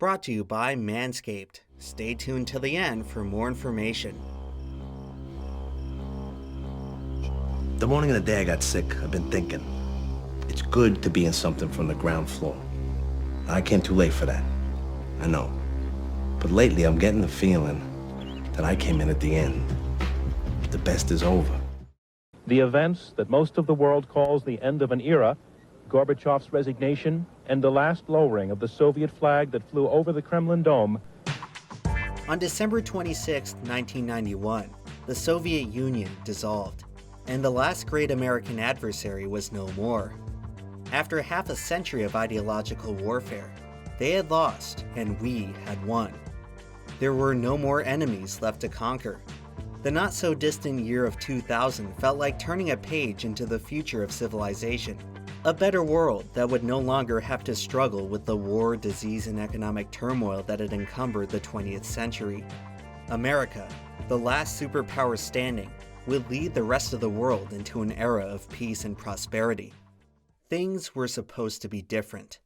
Brought to you by Manscaped. Stay tuned till the end for more information. The morning of the day I got sick, I've been thinking, it's good to be in something from the ground floor. I came too late for that, I know. But lately I'm getting the feeling that I came in at the end. The best is over. The events that most of the world calls the end of an era, Gorbachev's resignation, and the last lowering of the Soviet flag that flew over the Kremlin Dome. On December 26, 1991, the Soviet Union dissolved, and the last great American adversary was no more. After half a century of ideological warfare, they had lost and we had won. There were no more enemies left to conquer. The not-so-distant year of 2000 felt like turning a page into the future of civilization. A better world that would no longer have to struggle with the war, disease, and economic turmoil that had encumbered the 20th century. America, the last superpower standing, would lead the rest of the world into an era of peace and prosperity. Things were supposed to be different.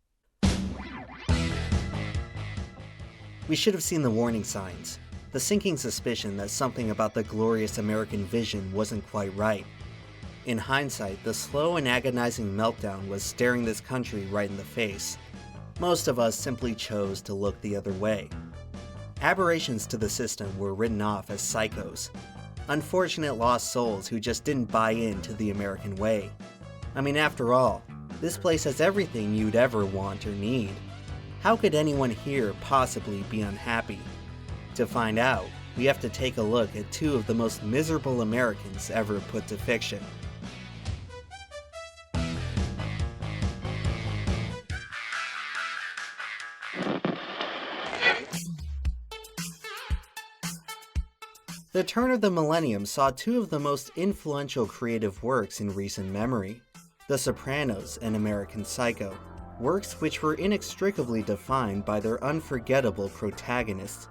We should have seen the warning signs, the sinking suspicion that something about the glorious American vision wasn't quite right. In hindsight, the slow and agonizing meltdown was staring this country right in the face. Most of us simply chose to look the other way. Aberrations to the system were written off as psychos, unfortunate lost souls who just didn't buy into the American way. I mean, after all, this place has everything you'd ever want or need. How could anyone here possibly be unhappy? To find out, we have to take a look at two of the most miserable Americans ever put to fiction. The turn of the millennium saw two of the most influential creative works in recent memory, The Sopranos and American Psycho, works which were inextricably defined by their unforgettable protagonists.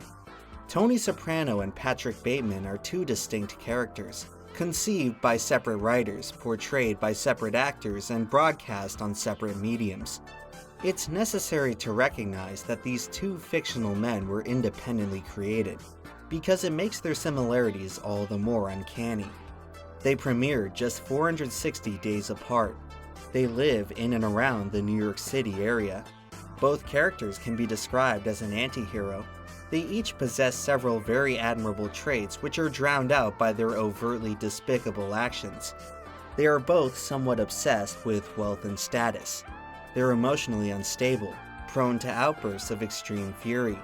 Tony Soprano and Patrick Bateman are two distinct characters, conceived by separate writers, portrayed by separate actors, and broadcast on separate mediums. It's necessary to recognize that these two fictional men were independently created, because it makes their similarities all the more uncanny. They premiered just 460 days apart. They live in and around the New York City area. Both characters can be described as an anti-hero. They each possess several very admirable traits which are drowned out by their overtly despicable actions. They are both somewhat obsessed with wealth and status. They're emotionally unstable, prone to outbursts of extreme fury.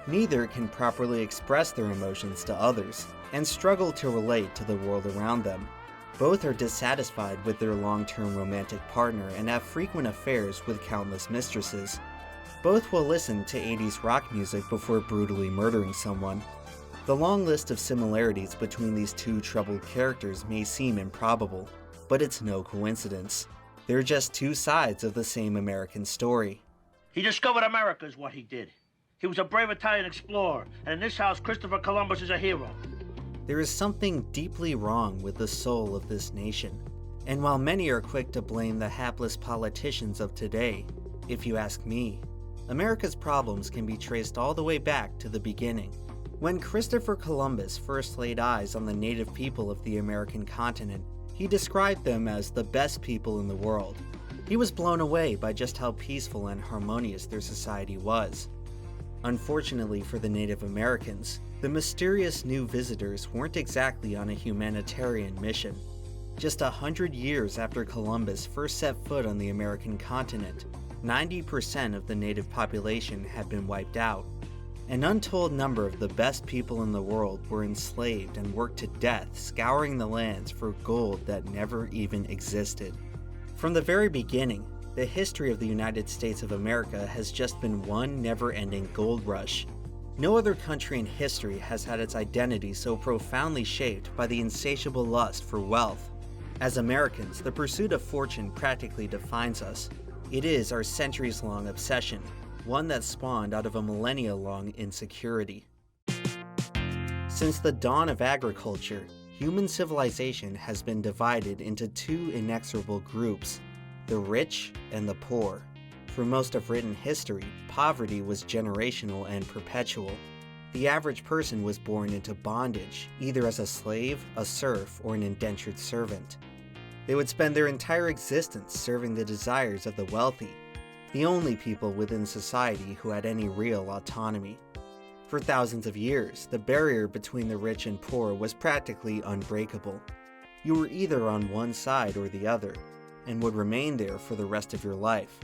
Neither can properly express their emotions to others, and struggle to relate to the world around them. Both are dissatisfied with their long-term romantic partner and have frequent affairs with countless mistresses. Both will listen to 80s rock music before brutally murdering someone. The long list of similarities between these two troubled characters may seem improbable, but it's no coincidence. They're just two sides of the same American story. He discovered America is what he did. He was a brave Italian explorer, and in this house, Christopher Columbus is a hero. There is something deeply wrong with the soul of this nation, and while many are quick to blame the hapless politicians of today, if you ask me, America's problems can be traced all the way back to the beginning. When Christopher Columbus first laid eyes on the native people of the American continent, he described them as the best people in the world. He was blown away by just how peaceful and harmonious their society was. Unfortunately for the Native Americans, the mysterious new visitors weren't exactly on a humanitarian mission. Just 100 years after Columbus first set foot on the American continent, 90% of the native population had been wiped out. An untold number of the best people in the world were enslaved and worked to death, scouring the lands for gold that never even existed. From the very beginning, the history of the United States of America has just been one never-ending gold rush. No other country in history has had its identity so profoundly shaped by the insatiable lust for wealth. As Americans, the pursuit of fortune practically defines us. It is our centuries-long obsession, one that spawned out of a millennia-long insecurity. Since the dawn of agriculture, human civilization has been divided into two inexorable groups, the rich and the poor. For most of written history, poverty was generational and perpetual. The average person was born into bondage, either as a slave, a serf, or an indentured servant. They would spend their entire existence serving the desires of the wealthy, the only people within society who had any real autonomy. For thousands of years, the barrier between the rich and poor was practically unbreakable. You were either on one side or the other, and would remain there for the rest of your life.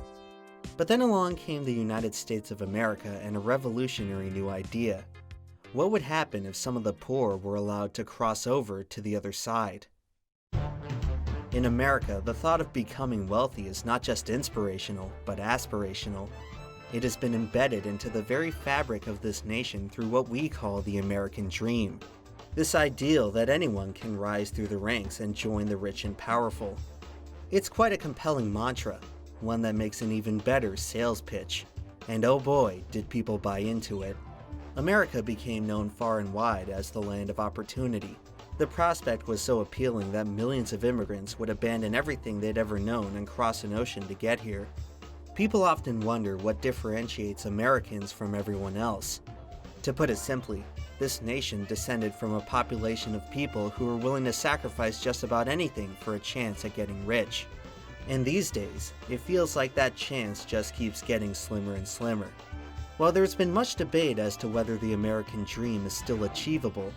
But then along came the United States of America and a revolutionary new idea. What would happen if some of the poor were allowed to cross over to the other side? In America, the thought of becoming wealthy is not just inspirational, but aspirational. It has been embedded into the very fabric of this nation through what we call the American dream. This ideal that anyone can rise through the ranks and join the rich and powerful. It's quite a compelling mantra, one that makes an even better sales pitch. And oh boy, did people buy into it. America became known far and wide as the land of opportunity. The prospect was so appealing that millions of immigrants would abandon everything they'd ever known and cross an ocean to get here. People often wonder what differentiates Americans from everyone else. To put it simply, this nation descended from a population of people who were willing to sacrifice just about anything for a chance at getting rich. And these days, it feels like that chance just keeps getting slimmer and slimmer. While there's been much debate as to whether the American dream is still achievable,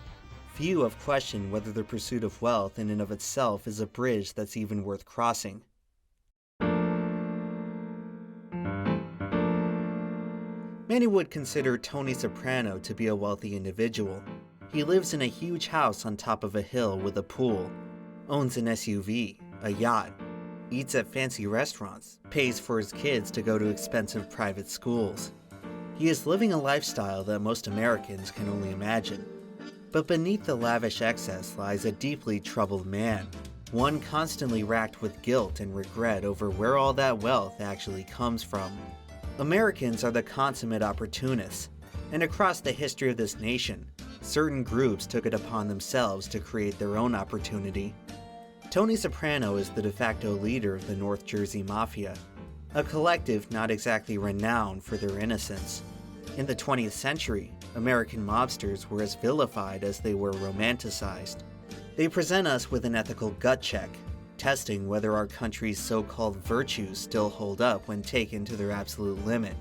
few have questioned whether the pursuit of wealth in and of itself is a bridge that's even worth crossing. Many would consider Tony Soprano to be a wealthy individual. He lives in a huge house on top of a hill with a pool, owns an SUV, a yacht, eats at fancy restaurants, pays for his kids to go to expensive private schools. He is living a lifestyle that most Americans can only imagine. But beneath the lavish excess lies a deeply troubled man, one constantly racked with guilt and regret over where all that wealth actually comes from. Americans are the consummate opportunists, and across the history of this nation, certain groups took it upon themselves to create their own opportunity. Tony Soprano is the de facto leader of the North Jersey Mafia, a collective not exactly renowned for their innocence. In the 20th century, American mobsters were as vilified as they were romanticized. They present us with an ethical gut check, testing whether our country's so-called virtues still hold up when taken to their absolute limit.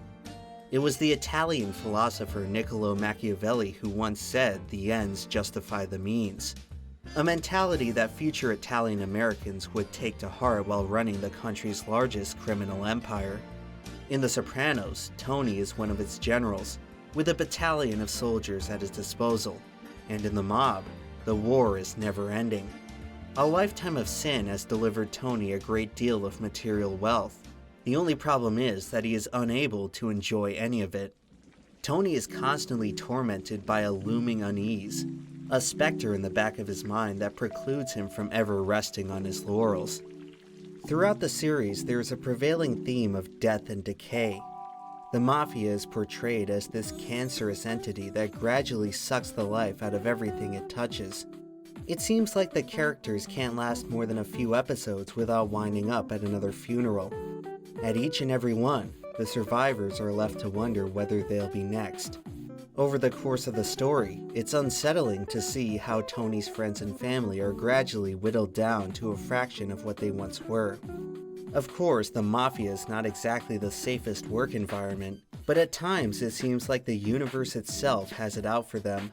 It was the Italian philosopher Niccolo Machiavelli who once said the ends justify the means, a mentality that future Italian Americans would take to heart while running the country's largest criminal empire. In The Sopranos, Tony is one of its generals, with a battalion of soldiers at his disposal, and in the mob, the war is never-ending. A lifetime of sin has delivered Tony a great deal of material wealth. The only problem is that he is unable to enjoy any of it. Tony is constantly tormented by a looming unease, a specter in the back of his mind that precludes him from ever resting on his laurels. Throughout the series, there is a prevailing theme of death and decay. The Mafia is portrayed as this cancerous entity that gradually sucks the life out of everything it touches. It seems like the characters can't last more than a few episodes without winding up at another funeral. At each and every one, the survivors are left to wonder whether they'll be next. Over the course of the story, it's unsettling to see how Tony's friends and family are gradually whittled down to a fraction of what they once were. Of course, the Mafia is not exactly the safest work environment, but at times it seems like the universe itself has it out for them.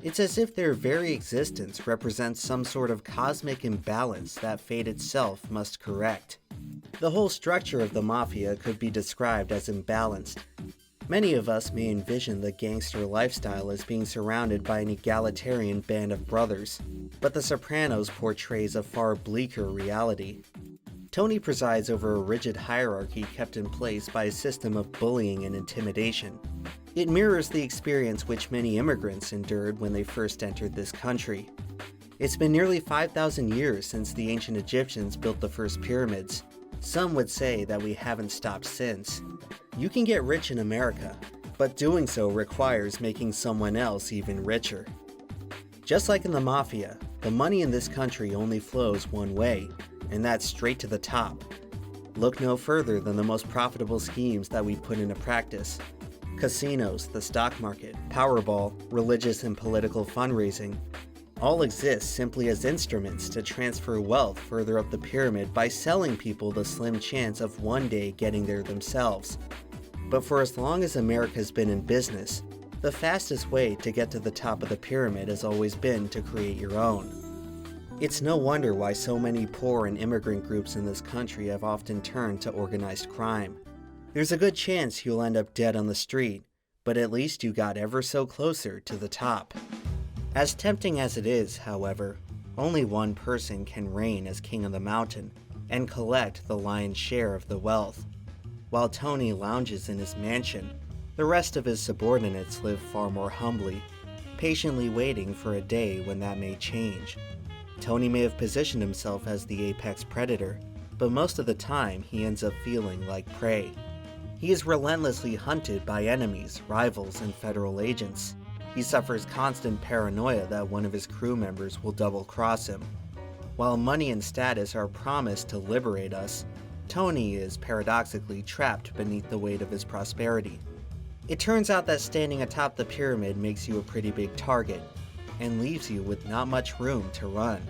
It's as if their very existence represents some sort of cosmic imbalance that fate itself must correct. The whole structure of the Mafia could be described as imbalanced. Many of us may envision the gangster lifestyle as being surrounded by an egalitarian band of brothers, but The Sopranos portrays a far bleaker reality. Tony presides over a rigid hierarchy kept in place by a system of bullying and intimidation. It mirrors the experience which many immigrants endured when they first entered this country. It's been nearly 5,000 years since the ancient Egyptians built the first pyramids. Some would say that we haven't stopped since. You can get rich in America, but doing so requires making someone else even richer. Just like in the Mafia, the money in this country only flows one way, and that's straight to the top. Look no further than the most profitable schemes that we put into practice. Casinos, the stock market, Powerball, religious and political fundraising, all exist simply as instruments to transfer wealth further up the pyramid by selling people the slim chance of one day getting there themselves. But for as long as America's been in business, the fastest way to get to the top of the pyramid has always been to create your own. It's no wonder why so many poor and immigrant groups in this country have often turned to organized crime. There's a good chance you'll end up dead on the street, but at least you got ever so closer to the top. As tempting as it is, however, only one person can reign as king of the mountain and collect the lion's share of the wealth. While Tony lounges in his mansion, the rest of his subordinates live far more humbly, patiently waiting for a day when that may change. Tony may have positioned himself as the apex predator, but most of the time he ends up feeling like prey. He is relentlessly hunted by enemies, rivals, and federal agents. He suffers constant paranoia that one of his crew members will double-cross him. While money and status are promised to liberate us, Tony is paradoxically trapped beneath the weight of his prosperity. It turns out that standing atop the pyramid makes you a pretty big target, and leaves you with not much room to run.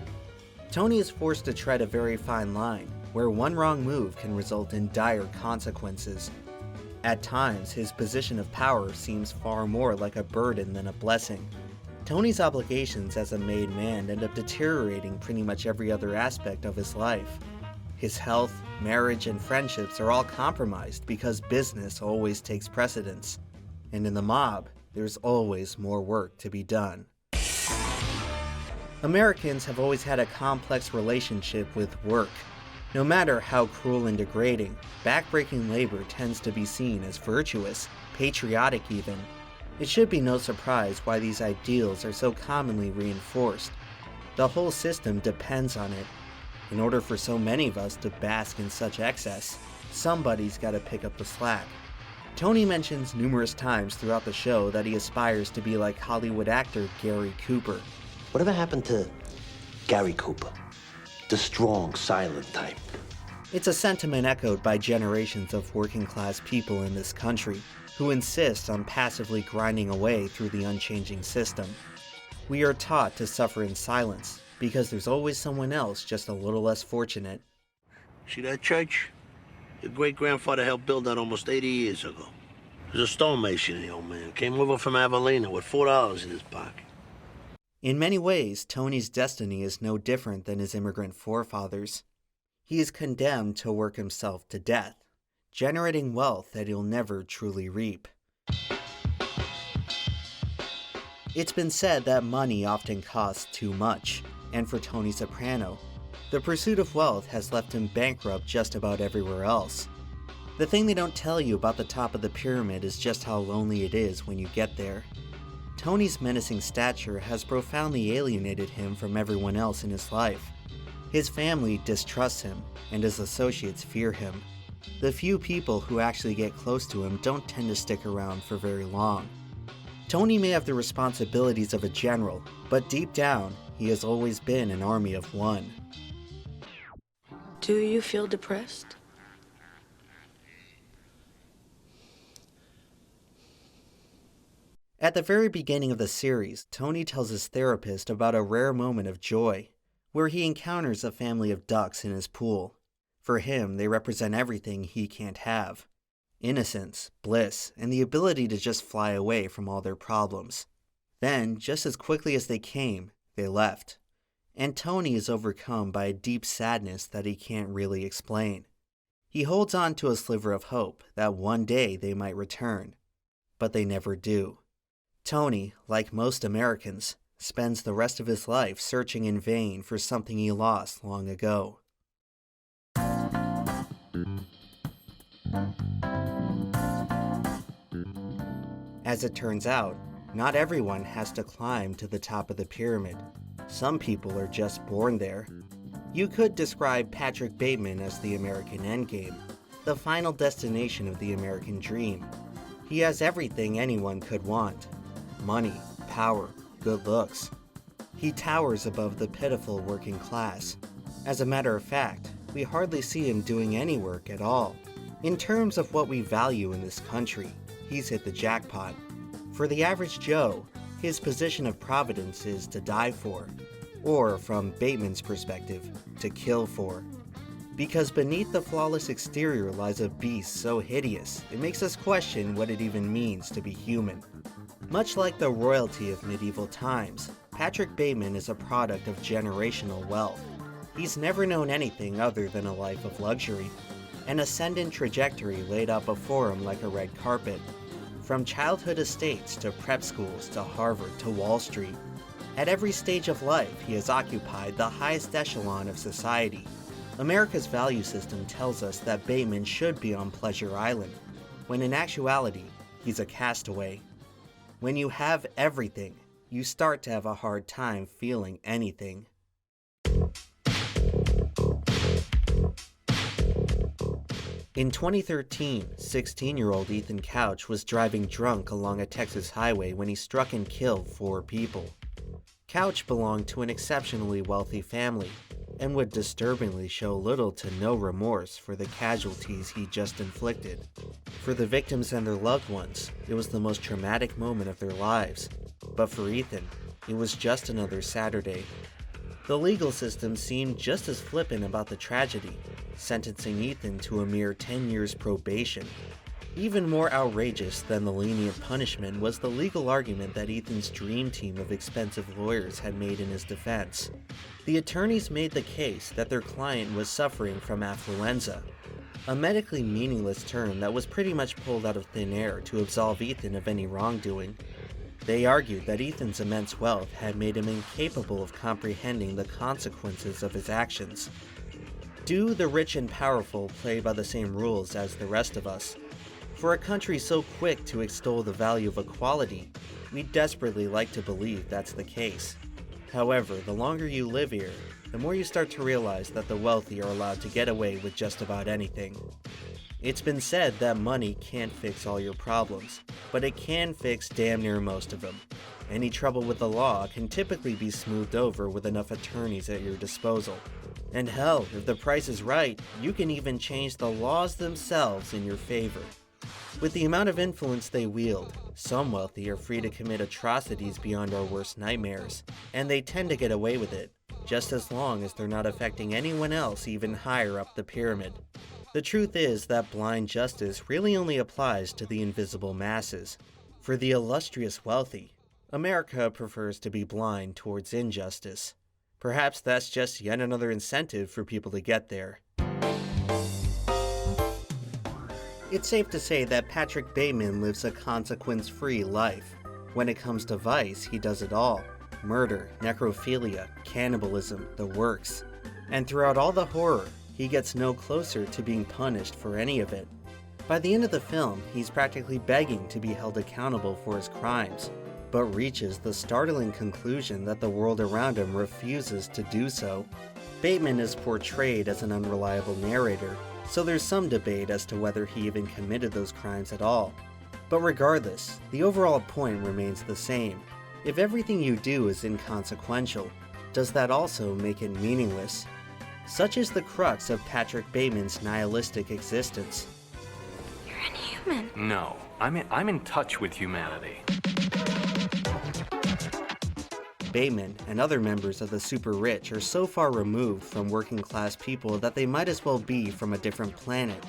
Tony is forced to tread a very fine line, where one wrong move can result in dire consequences. At times, his position of power seems far more like a burden than a blessing. Tony's obligations as a made man end up deteriorating pretty much every other aspect of his life. His health, marriage, and friendships are all compromised because business always takes precedence. And in the mob, there's always more work to be done. Americans have always had a complex relationship with work. No matter how cruel and degrading, backbreaking labor tends to be seen as virtuous, patriotic even. It should be no surprise why these ideals are so commonly reinforced. The whole system depends on it. In order for so many of us to bask in such excess, somebody's got to pick up the slack. Tony mentions numerous times throughout the show that he aspires to be like Hollywood actor Gary Cooper. Whatever happened to Gary Cooper? The strong, silent type. It's a sentiment echoed by generations of working-class people in this country who insist on passively grinding away through the unchanging system. We are taught to suffer in silence because there's always someone else just a little less fortunate. See that church? Your great-grandfather helped build that almost 80 years ago. He was a stonemason, the old man. Came over from Avelina with $4 in his pocket. In many ways, Tony's destiny is no different than his immigrant forefathers. He is condemned to work himself to death, generating wealth that he'll never truly reap. It's been said that money often costs too much, and for Tony Soprano, the pursuit of wealth has left him bankrupt just about everywhere else. The thing they don't tell you about the top of the pyramid is just how lonely it is when you get there. Tony's menacing stature has profoundly alienated him from everyone else in his life. His family distrusts him, and his associates fear him. The few people who actually get close to him don't tend to stick around for very long. Tony may have the responsibilities of a general, but deep down, he has always been an army of one. Do you feel depressed? At the very beginning of the series, Tony tells his therapist about a rare moment of joy, where he encounters a family of ducks in his pool. For him, they represent everything he can't have: innocence, bliss, and the ability to just fly away from all their problems. Then, just as quickly as they came, they left. And Tony is overcome by a deep sadness that he can't really explain. He holds on to a sliver of hope that one day they might return, but they never do. Tony, like most Americans, spends the rest of his life searching in vain for something he lost long ago. As it turns out, not everyone has to climb to the top of the pyramid. Some people are just born there. You could describe Patrick Bateman as the American endgame, the final destination of the American dream. He has everything anyone could want: money, power, good looks. He towers above the pitiful working class. As a matter of fact, we hardly see him doing any work at all. In terms of what we value in this country, he's hit the jackpot. For the average Joe, his position of providence is to die for, or from Bateman's perspective, to kill for. Because beneath the flawless exterior lies a beast so hideous, it makes us question what it even means to be human. Much like the royalty of medieval times, Patrick Bateman is a product of generational wealth. He's never known anything other than a life of luxury, an ascendant trajectory laid out before him like a red carpet. From childhood estates to prep schools to Harvard to Wall Street, at every stage of life he has occupied the highest echelon of society. America's value system tells us that Bateman should be on Pleasure Island, when in actuality, he's a castaway. When you have everything, you start to have a hard time feeling anything. In 2013, 16-year-old Ethan Couch was driving drunk along a Texas highway when he struck and killed 4 people. Couch belonged to an exceptionally wealthy family and would disturbingly show little to no remorse for the casualties he just inflicted. For the victims and their loved ones, it was the most traumatic moment of their lives. But for Ethan, it was just another Saturday. The legal system seemed just as flippant about the tragedy, sentencing Ethan to a mere 10 years probation. Even more outrageous than the lenient punishment was the legal argument that Ethan's dream team of expensive lawyers had made in his defense. The attorneys made the case that their client was suffering from affluenza, a medically meaningless term that was pretty much pulled out of thin air to absolve Ethan of any wrongdoing. They argued that Ethan's immense wealth had made him incapable of comprehending the consequences of his actions. Do the rich and powerful play by the same rules as the rest of us? For a country so quick to extol the value of equality, we'd desperately like to believe that's the case. However, the longer you live here, the more you start to realize that the wealthy are allowed to get away with just about anything. It's been said that money can't fix all your problems, but it can fix damn near most of them. Any trouble with the law can typically be smoothed over with enough attorneys at your disposal. And hell, if the price is right, you can even change the laws themselves in your favor. With the amount of influence they wield, some wealthy are free to commit atrocities beyond our worst nightmares, and they tend to get away with it, just as long as they're not affecting anyone else even higher up the pyramid. The truth is that blind justice really only applies to the invisible masses. For the illustrious wealthy, America prefers to be blind towards injustice. Perhaps that's just yet another incentive for people to get there. It's safe to say that Patrick Bateman lives a consequence-free life. When it comes to vice, he does it all. Murder, necrophilia, cannibalism, the works. And throughout all the horror, he gets no closer to being punished for any of it. By the end of the film, he's practically begging to be held accountable for his crimes, but reaches the startling conclusion that the world around him refuses to do so. Bateman is portrayed as an unreliable narrator, so there's some debate as to whether he even committed those crimes at all. But regardless, the overall point remains the same. If everything you do is inconsequential, does that also make it meaningless? Such is the crux of Patrick Bateman's nihilistic existence. You're inhuman. No, I'm in touch with humanity. Bateman and other members of the super rich are so far removed from working class people that they might as well be from a different planet.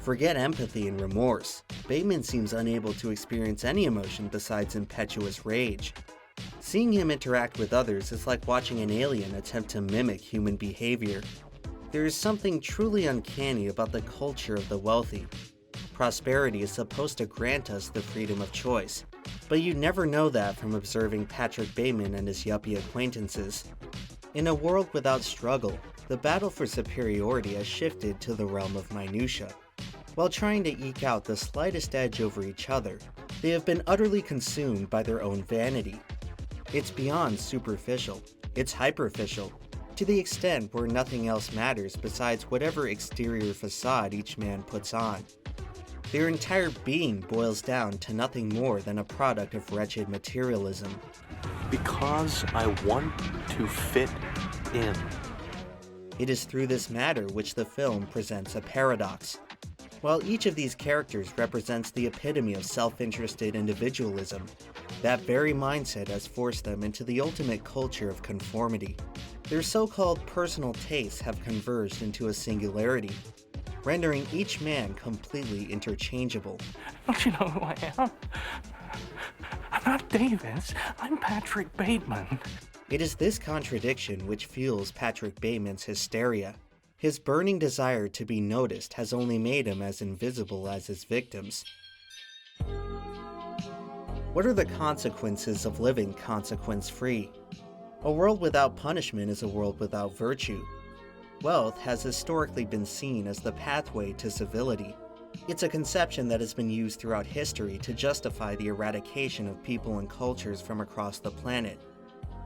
Forget empathy and remorse. Bateman seems unable to experience any emotion besides impetuous rage. Seeing him interact with others is like watching an alien attempt to mimic human behavior. There is something truly uncanny about the culture of the wealthy. Prosperity is supposed to grant us the freedom of choice, but you never know that from observing Patrick Bateman and his yuppie acquaintances. In a world without struggle, the battle for superiority has shifted to the realm of minutia. While trying to eke out the slightest edge over each other, they have been utterly consumed by their own vanity. It's beyond superficial, it's hyperficial, to the extent where nothing else matters besides whatever exterior facade each man puts on. Their entire being boils down to nothing more than a product of wretched materialism. Because I want to fit in. It is through this matter which the film presents a paradox. While each of these characters represents the epitome of self-interested individualism, that very mindset has forced them into the ultimate culture of conformity. Their so-called personal tastes have converged into a singularity, rendering each man completely interchangeable. Don't you know who I am? I'm not Davis. I'm Patrick Bateman. It is this contradiction which fuels Patrick Bateman's hysteria. His burning desire to be noticed has only made him as invisible as his victims. What are the consequences of living consequence-free? A world without punishment is a world without virtue. Wealth has historically been seen as the pathway to civility. It's a conception that has been used throughout history to justify the eradication of people and cultures from across the planet.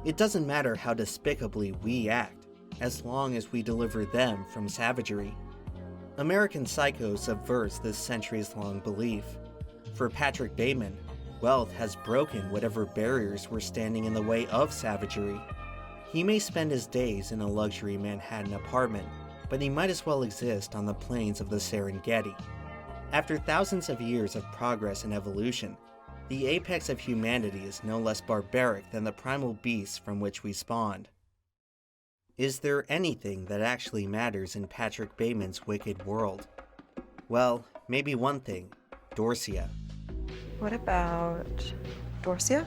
It doesn't matter how despicably we act, as long as we deliver them from savagery. American Psycho subverts this centuries-long belief. For Patrick Bateman, wealth has broken whatever barriers were standing in the way of savagery. He may spend his days in a luxury Manhattan apartment, but he might as well exist on the plains of the Serengeti. After thousands of years of progress and evolution, the apex of humanity is no less barbaric than the primal beasts from which we spawned. Is there anything that actually matters in Patrick Bateman's wicked world? Well, maybe one thing: Dorsia. What about Dorsia?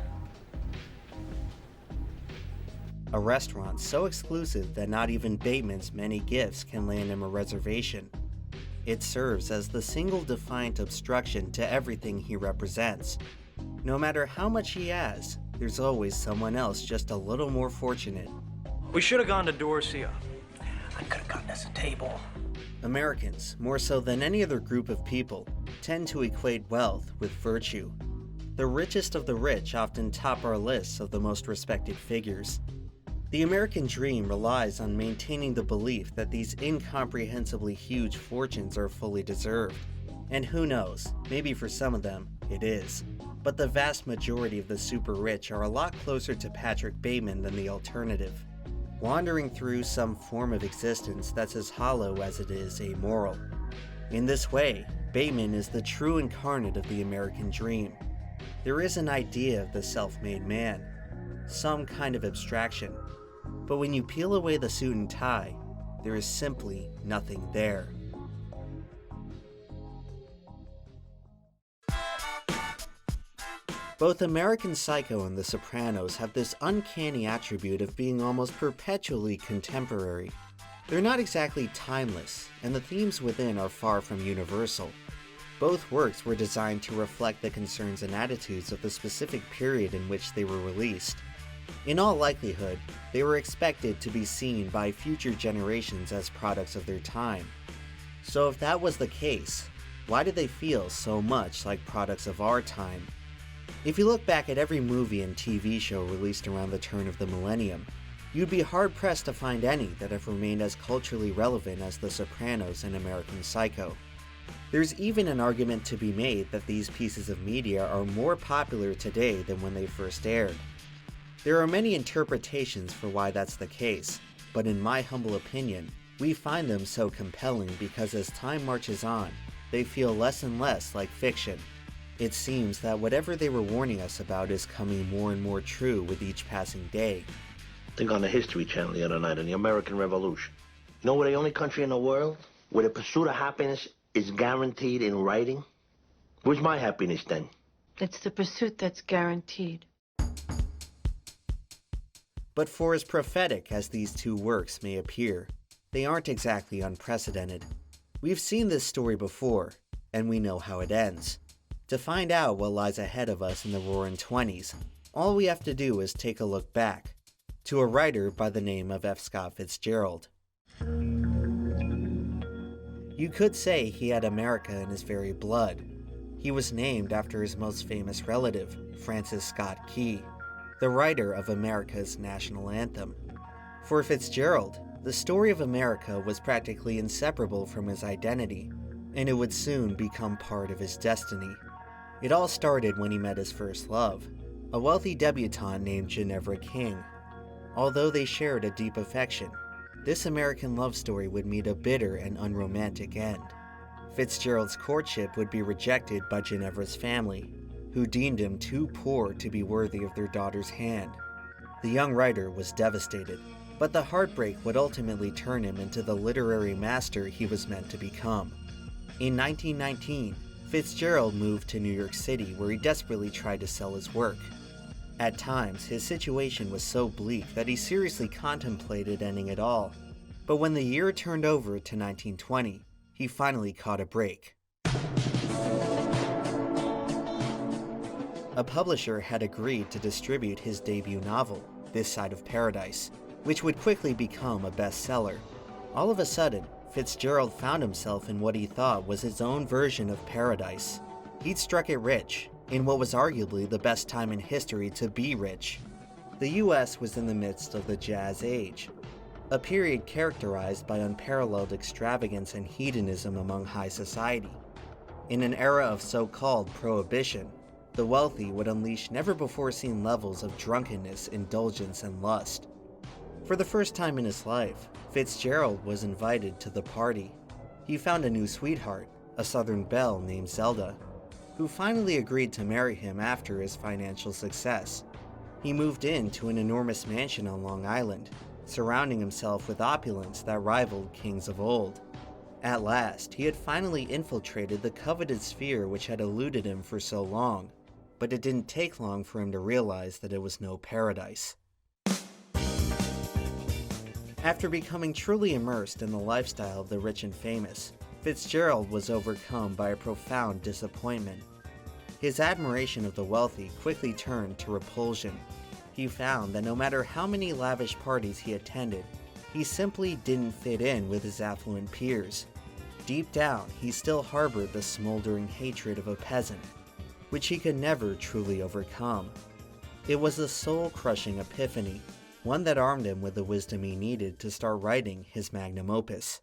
A restaurant so exclusive that not even Bateman's many gifts can land him a reservation. It serves as the single defiant obstruction to everything he represents. No matter how much he has, there's always someone else just a little more fortunate. We should have gone to Dorsia. I could have gotten us a table. Americans, more so than any other group of people, tend to equate wealth with virtue. The richest of the rich often top our lists of the most respected figures. The American dream relies on maintaining the belief that these incomprehensibly huge fortunes are fully deserved. And who knows, maybe for some of them, it is. But the vast majority of the super rich are a lot closer to Patrick Bateman than the alternative, wandering through some form of existence that's as hollow as it is amoral. In this way, Bateman is the true incarnate of the American dream. There is an idea of the self-made man, some kind of abstraction, but when you peel away the suit and tie, there is simply nothing there. Both American Psycho and The Sopranos have this uncanny attribute of being almost perpetually contemporary. They're not exactly timeless, and the themes within are far from universal. Both works were designed to reflect the concerns and attitudes of the specific period in which they were released. In all likelihood, they were expected to be seen by future generations as products of their time. So if that was the case, why did they feel so much like products of our time? If you look back at every movie and TV show released around the turn of the millennium, you'd be hard-pressed to find any that have remained as culturally relevant as The Sopranos and American Psycho. There's even an argument to be made that these pieces of media are more popular today than when they first aired. There are many interpretations for why that's the case, but in my humble opinion, we find them so compelling because as time marches on, they feel less and less like fiction. It seems that whatever they were warning us about is coming more and more true with each passing day. Think on the History Channel the other night on the American Revolution. You know we're the only country in the world where the pursuit of happiness is guaranteed in writing? Where's my happiness then? It's the pursuit that's guaranteed. But for as prophetic as these two works may appear, they aren't exactly unprecedented. We've seen this story before, and we know how it ends. To find out what lies ahead of us in the Roaring '20s, all we have to do is take a look back, to a writer by the name of F. Scott Fitzgerald. You could say he had America in his very blood. He was named after his most famous relative, Francis Scott Key, the writer of America's national anthem. For Fitzgerald, the story of America was practically inseparable from his identity, and it would soon become part of his destiny. It all started when he met his first love, a wealthy debutante named Ginevra King. Although they shared a deep affection, this American love story would meet a bitter and unromantic end. Fitzgerald's courtship would be rejected by Ginevra's family, who deemed him too poor to be worthy of their daughter's hand. The young writer was devastated, but the heartbreak would ultimately turn him into the literary master he was meant to become. In 1919, Fitzgerald moved to New York City, where he desperately tried to sell his work. At times, his situation was so bleak that he seriously contemplated ending it all. But when the year turned over to 1920, he finally caught a break. A publisher had agreed to distribute his debut novel, This Side of Paradise, which would quickly become a bestseller. All of a sudden, Fitzgerald found himself in what he thought was his own version of paradise. He'd struck it rich, in what was arguably the best time in history to be rich. The US was in the midst of the Jazz Age, a period characterized by unparalleled extravagance and hedonism among high society. In an era of so-called prohibition, the wealthy would unleash never-before-seen levels of drunkenness, indulgence, and lust. For the first time in his life, Fitzgerald was invited to the party. He found a new sweetheart, a Southern belle named Zelda, who finally agreed to marry him after his financial success. He moved into an enormous mansion on Long Island, surrounding himself with opulence that rivaled kings of old. At last, he had finally infiltrated the coveted sphere which had eluded him for so long, but it didn't take long for him to realize that it was no paradise. After becoming truly immersed in the lifestyle of the rich and famous, Fitzgerald was overcome by a profound disappointment. His admiration of the wealthy quickly turned to repulsion. He found that no matter how many lavish parties he attended, he simply didn't fit in with his affluent peers. Deep down, he still harbored the smoldering hatred of a peasant, which he could never truly overcome. It was a soul-crushing epiphany, one that armed him with the wisdom he needed to start writing his magnum opus.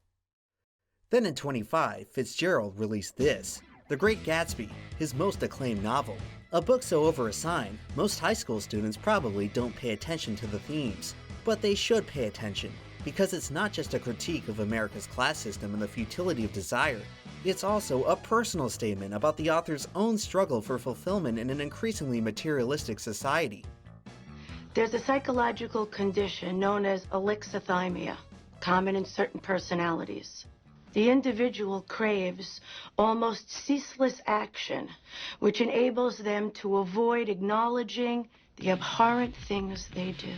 Then in 1925, Fitzgerald released this, The Great Gatsby, his most acclaimed novel. A book so overassigned, most high school students probably don't pay attention to the themes, but they should pay attention, because it's not just a critique of America's class system and the futility of desire. It's also a personal statement about the author's own struggle for fulfillment in an increasingly materialistic society. There's a psychological condition known as alexithymia, common in certain personalities. The individual craves almost ceaseless action, which enables them to avoid acknowledging the abhorrent things they do.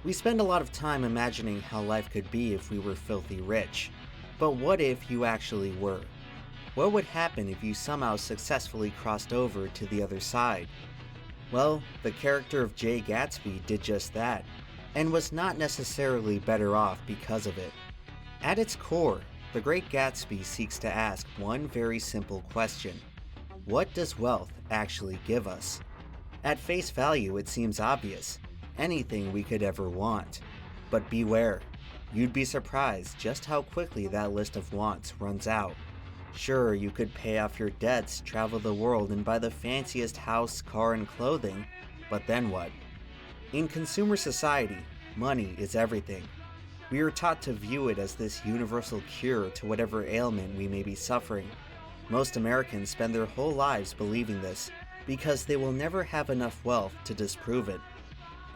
We spend a lot of time imagining how life could be if we were filthy rich. But what if you actually were? What would happen if you somehow successfully crossed over to the other side? Well, the character of Jay Gatsby did just that, and was not necessarily better off because of it. At its core, The Great Gatsby seeks to ask one very simple question. What does wealth actually give us? At face value, it seems obvious. Anything we could ever want. But beware, you'd be surprised just how quickly that list of wants runs out. Sure, you could pay off your debts, travel the world, and buy the fanciest house, car, and clothing, but then what? In consumer society, money is everything. We are taught to view it as this universal cure to whatever ailment we may be suffering. Most Americans spend their whole lives believing this, because they will never have enough wealth to disprove it.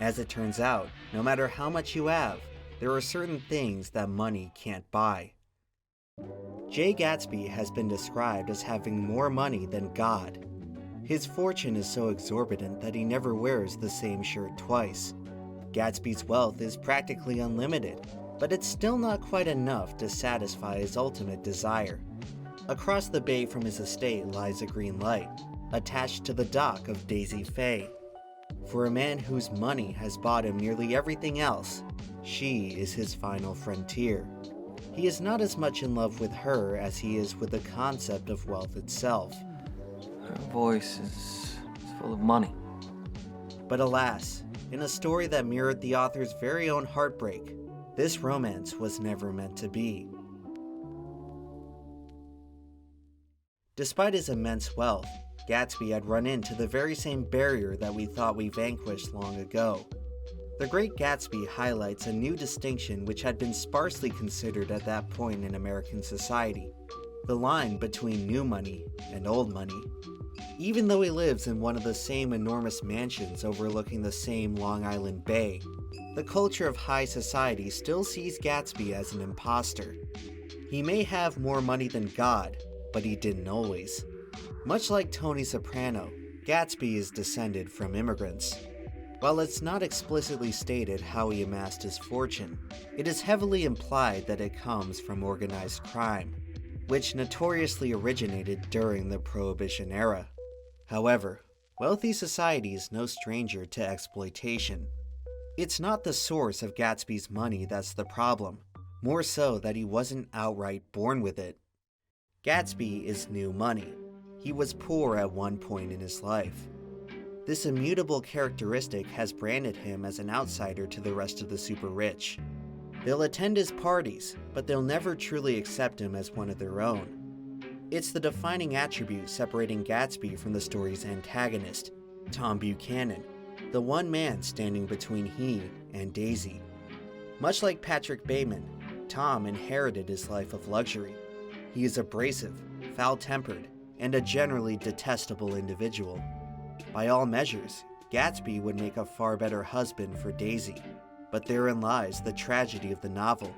As it turns out, no matter how much you have, there are certain things that money can't buy. Jay Gatsby has been described as having more money than God. His fortune is so exorbitant that he never wears the same shirt twice. Gatsby's wealth is practically unlimited, but it's still not quite enough to satisfy his ultimate desire. Across the bay from his estate lies a green light, attached to the dock of Daisy Fay. For a man whose money has bought him nearly everything else, she is his final frontier. He is not as much in love with her as he is with the concept of wealth itself. Her voice is full of money. But alas, in a story that mirrored the author's very own heartbreak, this romance was never meant to be. Despite his immense wealth, Gatsby had run into the very same barrier that we thought we vanquished long ago. The Great Gatsby highlights a new distinction which had been sparsely considered at that point in American society: the line between new money and old money. Even though he lives in one of the same enormous mansions overlooking the same Long Island Bay, the culture of high society still sees Gatsby as an imposter. He may have more money than God, but he didn't always. Much like Tony Soprano, Gatsby is descended from immigrants. While it's not explicitly stated how he amassed his fortune, it is heavily implied that it comes from organized crime, which notoriously originated during the Prohibition era. However, wealthy society is no stranger to exploitation. It's not the source of Gatsby's money that's the problem, more so that he wasn't outright born with it. Gatsby is new money. He was poor at one point in his life. This immutable characteristic has branded him as an outsider to the rest of the super rich. They'll attend his parties, but they'll never truly accept him as one of their own. It's the defining attribute separating Gatsby from the story's antagonist, Tom Buchanan, the one man standing between he and Daisy. Much like Patrick Bateman, Tom inherited his life of luxury. He is abrasive, foul-tempered, and a generally detestable individual. By all measures, Gatsby would make a far better husband for Daisy, but therein lies the tragedy of the novel.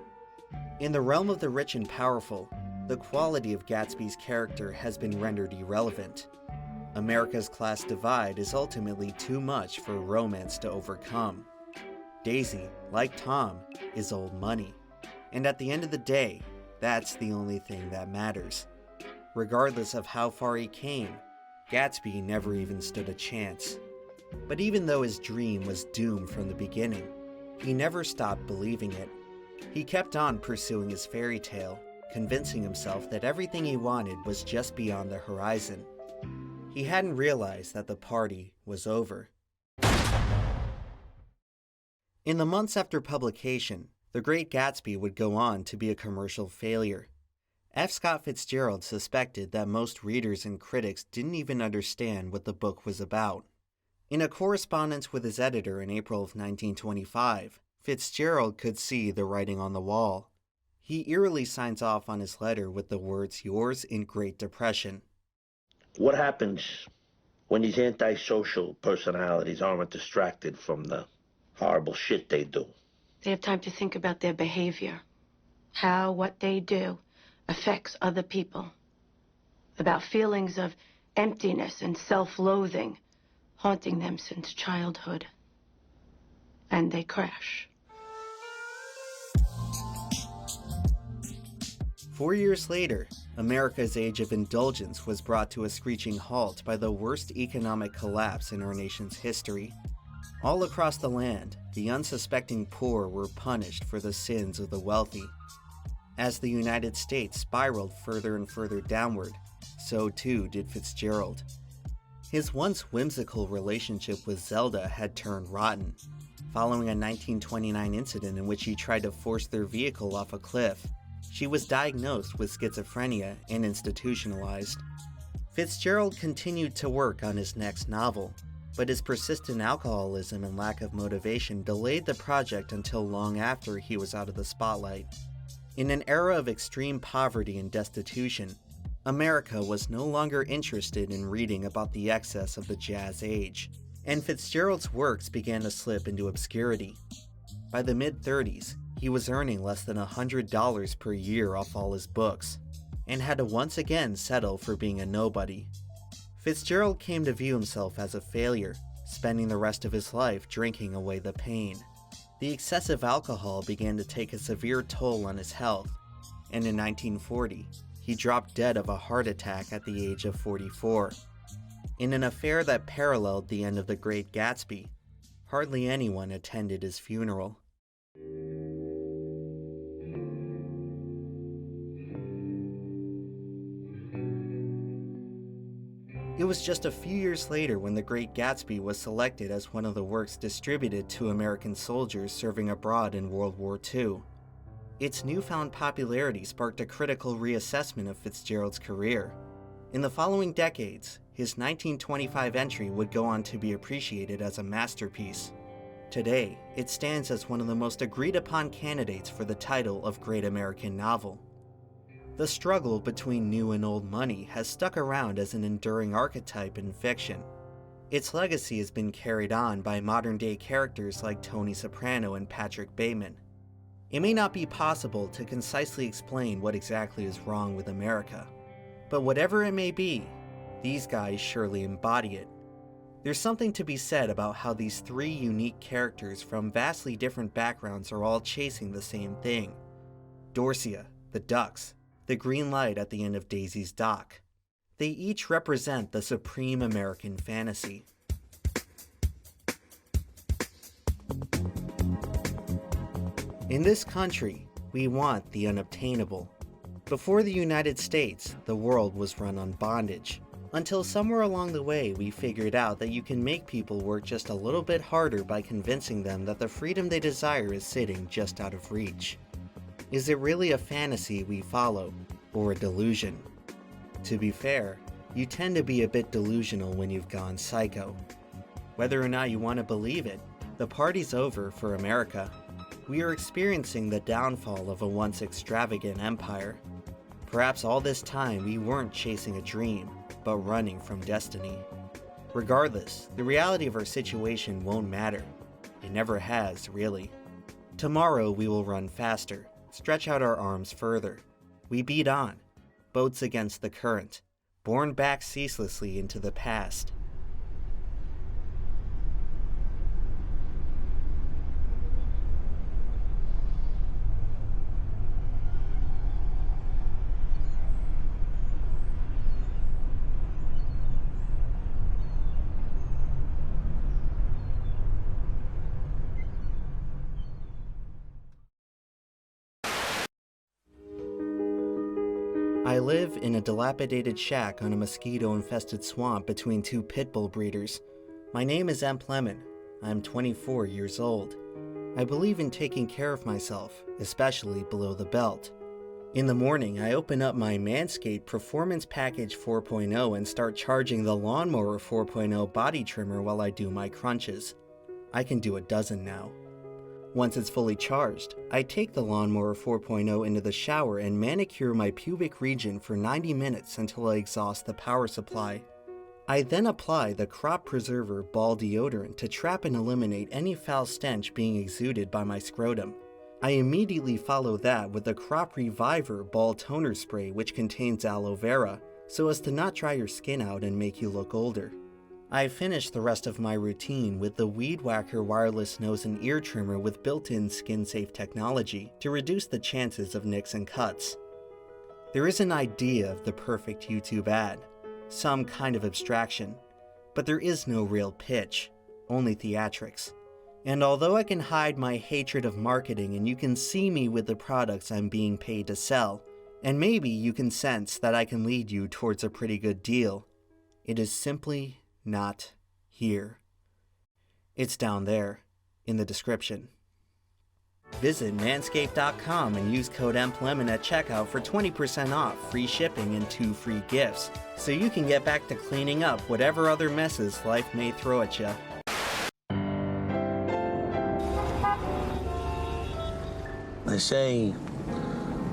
In the realm of the rich and powerful, the quality of Gatsby's character has been rendered irrelevant. America's class divide is ultimately too much for romance to overcome. Daisy, like Tom, is old money, and at the end of the day, that's the only thing that matters. Regardless of how far he came, Gatsby never even stood a chance. But even though his dream was doomed from the beginning, he never stopped believing it. He kept on pursuing his fairy tale, convincing himself that everything he wanted was just beyond the horizon. He hadn't realized that the party was over. In the months after publication, The Great Gatsby would go on to be a commercial failure. F. Scott Fitzgerald suspected that most readers and critics didn't even understand what the book was about. In a correspondence with his editor in April of 1925, Fitzgerald could see the writing on the wall. He eerily signs off on his letter with the words, "Yours in Great Depression." What happens when these antisocial personalities aren't distracted from the horrible shit they do? They have time to think about their behavior, how what they do affects other people, about feelings of emptiness and self-loathing haunting them since childhood. And they crash. 4 years later, America's age of indulgence was brought to a screeching halt by the worst economic collapse in our nation's history. All across the land, the unsuspecting poor were punished for the sins of the wealthy. As the United States spiraled further and further downward, so too did Fitzgerald. His once whimsical relationship with Zelda had turned rotten, following a 1929 incident in which he tried to force their vehicle off a cliff. She was diagnosed with schizophrenia and institutionalized. Fitzgerald continued to work on his next novel, but his persistent alcoholism and lack of motivation delayed the project until long after he was out of the spotlight. In an era of extreme poverty and destitution, America was no longer interested in reading about the excess of the Jazz Age, and Fitzgerald's works began to slip into obscurity. By the mid-30s, he was earning less than $100 per year off all his books, and had to once again settle for being a nobody. Fitzgerald came to view himself as a failure, spending the rest of his life drinking away the pain. The excessive alcohol began to take a severe toll on his health, and in 1940, he dropped dead of a heart attack at the age of 44. In an affair that paralleled the end of The Great Gatsby, hardly anyone attended his funeral. It was just a few years later when The Great Gatsby was selected as one of the works distributed to American soldiers serving abroad in World War II. Its newfound popularity sparked a critical reassessment of Fitzgerald's career. In the following decades, his 1925 entry would go on to be appreciated as a masterpiece. Today, it stands as one of the most agreed-upon candidates for the title of Great American Novel. The struggle between new and old money has stuck around as an enduring archetype in fiction. Its legacy has been carried on by modern-day characters like Tony Soprano and Patrick Bateman. It may not be possible to concisely explain what exactly is wrong with America, but whatever it may be, these guys surely embody it. There's something to be said about how these three unique characters from vastly different backgrounds are all chasing the same thing. Dorsia, the ducks, the green light at the end of Daisy's dock. They each represent the supreme American fantasy. In this country, we want the unobtainable. Before the United States, the world was run on bondage. Until somewhere along the way we figured out that you can make people work just a little bit harder by convincing them that the freedom they desire is sitting just out of reach. Is it really a fantasy we follow, or a delusion? To be fair, you tend to be a bit delusional when you've gone psycho. Whether or not you want to believe it, the party's over for America. We are experiencing the downfall of a once extravagant empire. Perhaps all this time we weren't chasing a dream, but running from destiny. Regardless, the reality of our situation won't matter. It never has, really. Tomorrow we will run faster, stretch out our arms further. We beat on, boats against the current, borne back ceaselessly into the past. I live in a dilapidated shack on a mosquito-infested swamp between two pit bull breeders. My name is EmpLemon. I am 24 years old. I believe in taking care of myself, especially below the belt. In the morning, I open up my Manscaped Performance Package 4.0 and start charging the Lawnmower 4.0 body trimmer while I do my crunches. I can do a dozen now. Once it's fully charged, I take the Lawnmower 4.0 into the shower and manicure my pubic region for 90 minutes until I exhaust the power supply. I then apply the Crop Preserver Ball Deodorant to trap and eliminate any foul stench being exuded by my scrotum. I immediately follow that with the Crop Reviver Ball Toner Spray, which contains aloe vera, so as to not dry your skin out and make you look older. I finish the rest of my routine with the Weed Whacker wireless nose and ear trimmer with built-in skin-safe technology to reduce the chances of nicks and cuts. There is an idea of the perfect YouTube ad, some kind of abstraction, but there is no real pitch, only theatrics. And although I can hide my hatred of marketing and you can see me with the products I'm being paid to sell, and maybe you can sense that I can lead you towards a pretty good deal, it is simply not here. It's down there, in the description. Visit manscaped.com and use code EmpLemon at checkout for 20% off, free shipping, and 2 free gifts, so you can get back to cleaning up whatever other messes life may throw at you. They say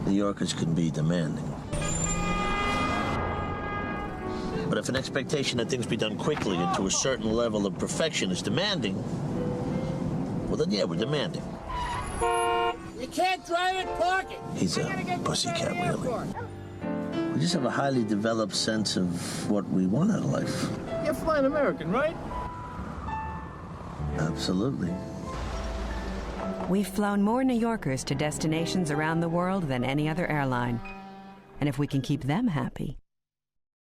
New Yorkers can be demanding. But if an expectation that things be done quickly and to a certain level of perfection is demanding, well then yeah, we're demanding. You can't drive it, park it. He's a pussycat, really. We just have a highly developed sense of what we want out of life. You're flying American, right? Absolutely. We've flown more New Yorkers to destinations around the world than any other airline. And if we can keep them happy,